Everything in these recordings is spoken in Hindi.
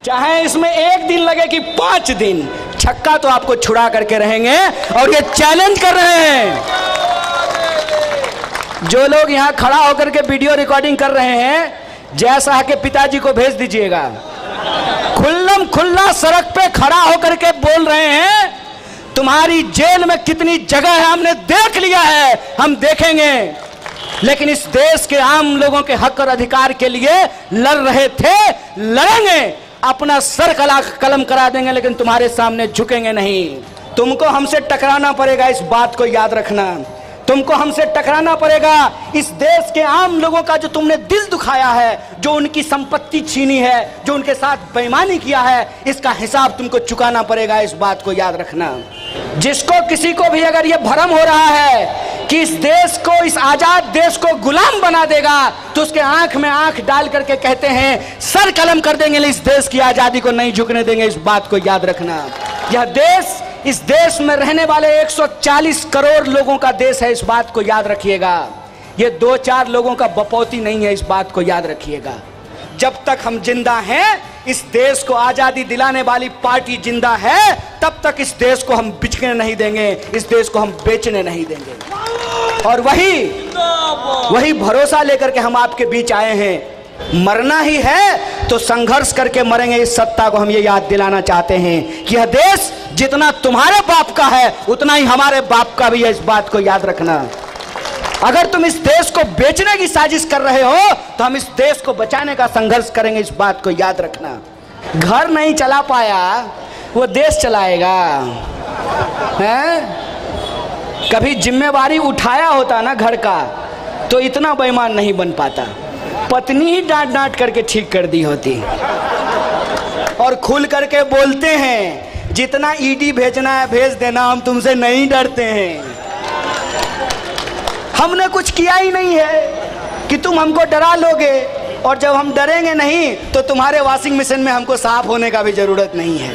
चाहे इसमें एक दिन लगे कि 5 दिन, छक्का तो आपको छुड़ा करके रहेंगे। और ये चैलेंज कर रहे हैं जो लोग यहाँ खड़ा होकर के वीडियो रिकॉर्डिंग कर रहे हैं, जय शाह के पिताजी को भेज दीजिएगा। खुल्लम खुल्ला सड़क पे खड़ा होकर के बोल रहे हैं तुम्हारी जेल में कितनी जगह है हमने देख लिया है, हम देखेंगे। लेकिन इस देश के आम लोगों के हक और अधिकार के लिए लड़ रहे थे, लड़ेंगे, अपना सर कलम करा देंगे, लेकिन तुम्हारे सामने झुकेंगे नहीं। तुमको हमसे टकराना पड़ेगा, इस बात को याद रखना। तुमको हमसे टकराना पड़ेगा। इस देश के आम लोगों का जो तुमने दिल दुखाया है, जो उनकी संपत्ति छीनी है, जो उनके साथ बेईमानी किया है, इसका हिसाब तुमको चुकाना पड़ेगा, इस बात को याद रखना। जिसको किसी को भी अगर ये भ्रम हो रहा है कि इस देश को, इस आजाद देश को गुलाम बना देगा, तो उसके आंख में आंख डाल करके कहते हैं सर कलम कर देंगे, इस देश की आजादी को नहीं झुकने देंगे, इस बात को याद रखना। यह देश, इस देश में रहने वाले 140 करोड़ लोगों का देश है, इस बात को याद रखिएगा। ये 2-4 लोगों का बपौती नहीं है, इस बात को याद रखिएगा। जब तक हम जिंदा हैं, इस देश को आजादी दिलाने वाली पार्टी जिंदा है, तब तक इस देश को हम बिकने नहीं देंगे, इस देश को हम बेचने नहीं देंगे। और वही भरोसा लेकर के हम आपके बीच आए हैं। मरना ही है तो संघर्ष करके मरेंगे। इस सत्ता को हम ये याद दिलाना चाहते हैं कि यह देश जितना तुम्हारे बाप का है, उतना ही हमारे बाप का भी है, इस बात को याद रखना। अगर तुम इस देश को बेचने की साजिश कर रहे हो, तो हम इस देश को बचाने का संघर्ष करेंगे, इस बात को याद रखना। घर नहीं चला पाया, वो देश चलाएगा, हैं? कभी जिम्मेवारी उठाया होता ना घर का, तो इतना बेईमान नहीं बन पाता। पत्नी ही डांट डांट करके ठीक कर दी होती। और खुल करके बोलते हैं जितना ईडी भेजना है भेज देना, हम तुमसे नहीं डरते हैं। हमने कुछ किया ही नहीं है कि तुम हमको डरा लोगे, और जब हम डरेंगे नहीं तो तुम्हारे वॉशिंग मशीन में हमको साफ होने का भी जरूरत नहीं है।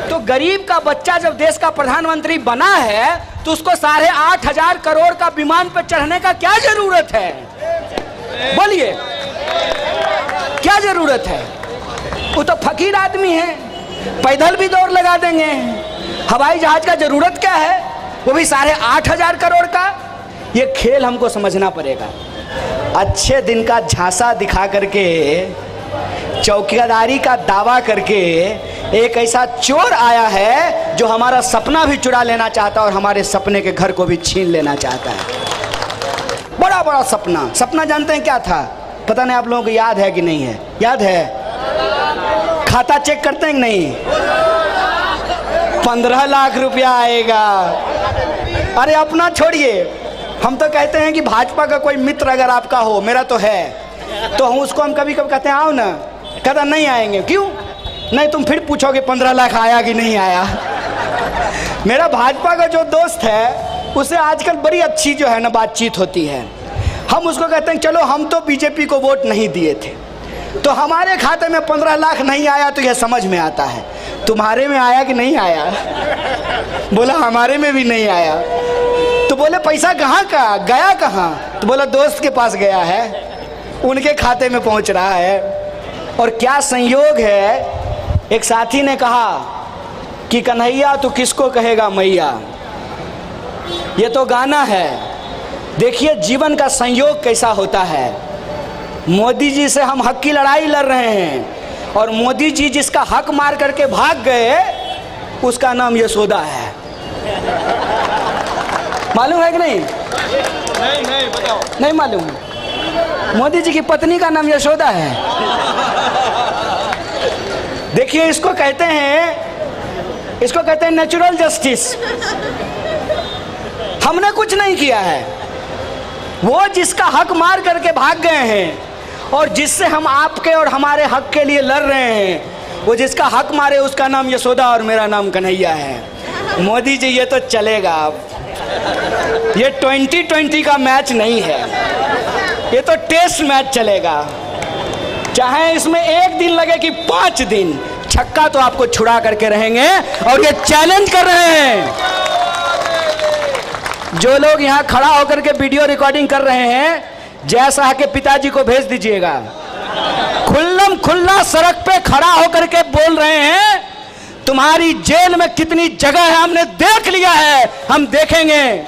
तो गरीब का बच्चा जब देश का प्रधानमंत्री बना है, तो उसको 8,500 करोड़ का विमान पर चढ़ने का क्या जरूरत है? बोलिए, क्या जरूरत है? वो तो फकीर आदमी है, पैदल भी दौड़ लगा देंगे। हवाई जहाज का जरूरत क्या है, वो भी 8,500 करोड़ का। ये खेल हमको समझना पड़ेगा। अच्छे दिन का झांसा दिखा करके, चौकीदारी का दावा करके एक ऐसा चोर आया है जो हमारा सपना भी चुरा लेना चाहता है और हमारे सपने के घर को भी छीन लेना चाहता है। बड़ा बड़ा सपना। सपना जानते हैं क्या था? पता नहीं आप लोगों को याद है कि नहीं है? याद है? खाता चेक करते हैं कि नहीं? 15 लाख रुपया आएगा। अरे अपना छोड़िए, हम तो कहते हैं कि भाजपा का कोई मित्र अगर आपका हो, मेरा तो है, तो हम उसको हम कभी कभी कहते हैं आओ ना, कहता नहीं आएंगे। क्यों नहीं? तुम फिर पूछोगे 15 लाख आया कि नहीं आया। मेरा भाजपा का जो दोस्त है, उससे आजकल बड़ी अच्छी जो है ना बातचीत होती है। हम उसको कहते हैं चलो हम तो बीजेपी को वोट नहीं दिए थे, तो हमारे खाते में 15 लाख नहीं आया, तो यह समझ में आता है। तुम्हारे में आया कि नहीं आया? बोला हमारे में भी नहीं आया। तो बोले पैसा कहाँ का गया, कहाँ? तो बोला दोस्त के पास गया है, उनके खाते में पहुँच रहा है। और क्या संयोग है, एक साथी ने कहा कि कन्हैया तू किसको कहेगा मैया। ये तो गाना है। देखिए जीवन का संयोग कैसा होता है। मोदी जी से हम हक की लड़ाई लड़ रहे हैं, और मोदी जी जिसका हक मार करके भाग गए, उसका नाम यशोदा है। मालूम है कि नहीं? नहीं बताओ। नहीं मालूम? मोदी जी की पत्नी का नाम यशोदा है। देखिए इसको कहते हैं नेचुरल जस्टिस। हमने कुछ नहीं किया है, वो जिसका हक मार करके भाग गए हैं, और जिससे हम आपके और हमारे हक के लिए लड़ रहे हैं, वो जिसका हक मारे उसका नाम यशोदा और मेरा नाम कन्हैया है। मोदी जी ये तो चलेगा, ये 2020 का मैच नहीं है, ये तो टेस्ट मैच चलेगा। चाहे इसमें एक दिन लगे कि 5 दिन, छक्का तो आपको छुड़ा करके रहेंगे। और ये चैलेंज कर रहे हैं जो लोग यहाँ खड़ा होकर के वीडियो रिकॉर्डिंग कर रहे हैं, जय शाह के पिताजी को भेज दीजिएगा। खुल्ला खुल्लम खुल्ला सड़क पे खड़ा होकर के बोल रहे हैं तुम्हारी जेल में कितनी जगह है हमने देख लिया है, हम देखेंगे।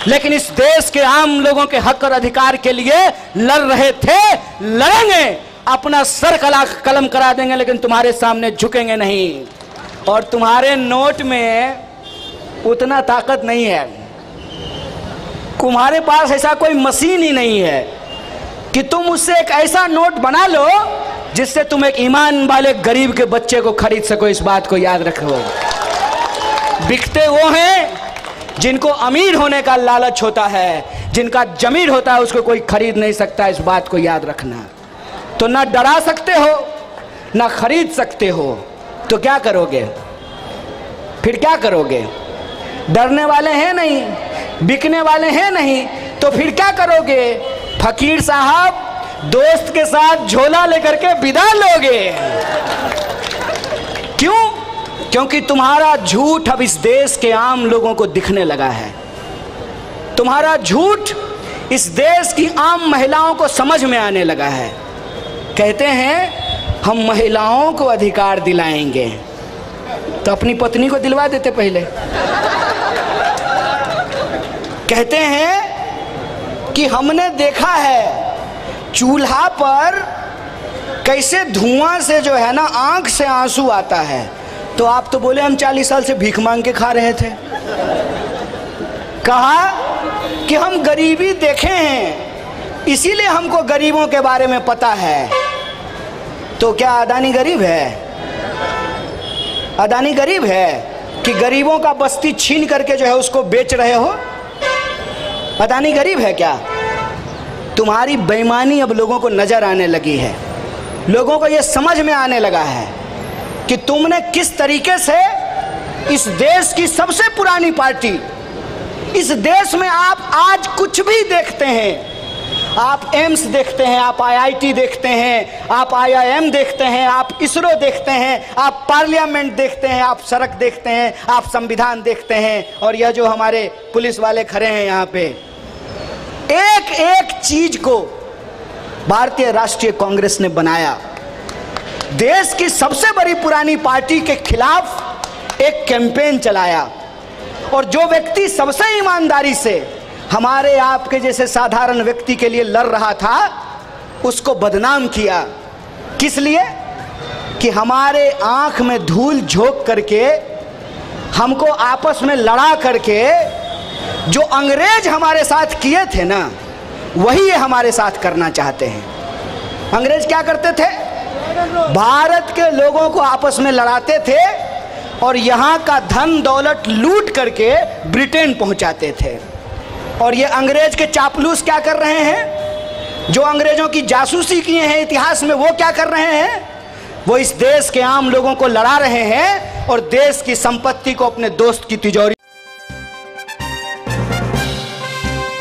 लेकिन इस देश के आम लोगों के हक और अधिकार के लिए लड़ रहे थे, लड़ेंगे, अपना सर कलम करा देंगे, लेकिन तुम्हारे सामने झुकेंगे नहीं। और तुम्हारे नोट में उतना ताकत नहीं है, तुम्हारे पास ऐसा कोई मशीन ही नहीं है कि तुम उससे एक ऐसा नोट बना लो जिससे तुम एक ईमान वाले गरीब के बच्चे को खरीद सको। इस बात को याद रखो। बिकते वो हैं जिनको अमीर होने का लालच होता है, जिनका जमीर होता है उसको कोई खरीद नहीं सकता। इस बात को याद रखना। तो ना डरा सकते हो ना खरीद सकते हो, तो क्या करोगे? फिर क्या करोगे? डरने वाले हैं नहीं, बिकने वाले हैं नहीं, तो फिर क्या करोगे? फकीर साहब दोस्त के साथ झोला लेकर के विदा लोगे। क्यों? क्योंकि तुम्हारा झूठ अब इस देश के आम लोगों को दिखने लगा है। तुम्हारा झूठ इस देश की आम महिलाओं को समझ में आने लगा है। कहते हैं हम महिलाओं को अधिकार दिलाएंगे, तो अपनी पत्नी को दिलवा देते पहले। कहते हैं कि हमने देखा है चूल्हा पर कैसे धुआं से जो है ना आंख से आंसू आता है, तो आप तो बोले हम 40 साल से भीख मांग के खा रहे थे। कहा कि हम गरीबी देखे हैं इसीलिए हमको गरीबों के बारे में पता है। तो क्या अदानी गरीब है? अदानी गरीब है कि गरीबों का बस्ती छीन करके जो है उसको बेच रहे हो? अदानी गरीब है क्या? तुम्हारी बेईमानी अब लोगों को नजर आने लगी है। लोगों को यह समझ में आने लगा है कि तुमने किस तरीके से इस देश की सबसे पुरानी पार्टी, इस देश में आप आज कुछ भी देखते हैं, आप एम्स देखते हैं, आप आईआईटी देखते हैं, आप आईआईएम देखते हैं, आप इसरो देखते हैं, आप पार्लियामेंट देखते हैं, आप सड़क देखते हैं, आप संविधान देखते हैं, और यह जो हमारे पुलिस वाले खड़े हैं यहाँ पे, एक एक चीज को भारतीय राष्ट्रीय कांग्रेस ने बनाया। देश की सबसे बड़ी पुरानी पार्टी के खिलाफ एक कैंपेन चलाया, और जो व्यक्ति सबसे ईमानदारी से हमारे आपके जैसे साधारण व्यक्ति के लिए लड़ रहा था उसको बदनाम किया। किस लिए? कि हमारे आंख में धूल झोंक करके, हमको आपस में लड़ा करके जो अंग्रेज हमारे साथ किए थे ना, वही ये हमारे साथ करना चाहते हैं। अंग्रेज क्या करते थे? भारत के लोगों को आपस में लड़ाते थे और यहाँ का धन दौलत लूट करके ब्रिटेन पहुँचाते थे। और ये अंग्रेज के चापलूस क्या कर रहे हैं? जो अंग्रेजों की जासूसी किए हैं इतिहास में, वो क्या कर रहे हैं? वो इस देश के आम लोगों को लड़ा रहे हैं और देश की संपत्ति को अपने दोस्त की तिजोरी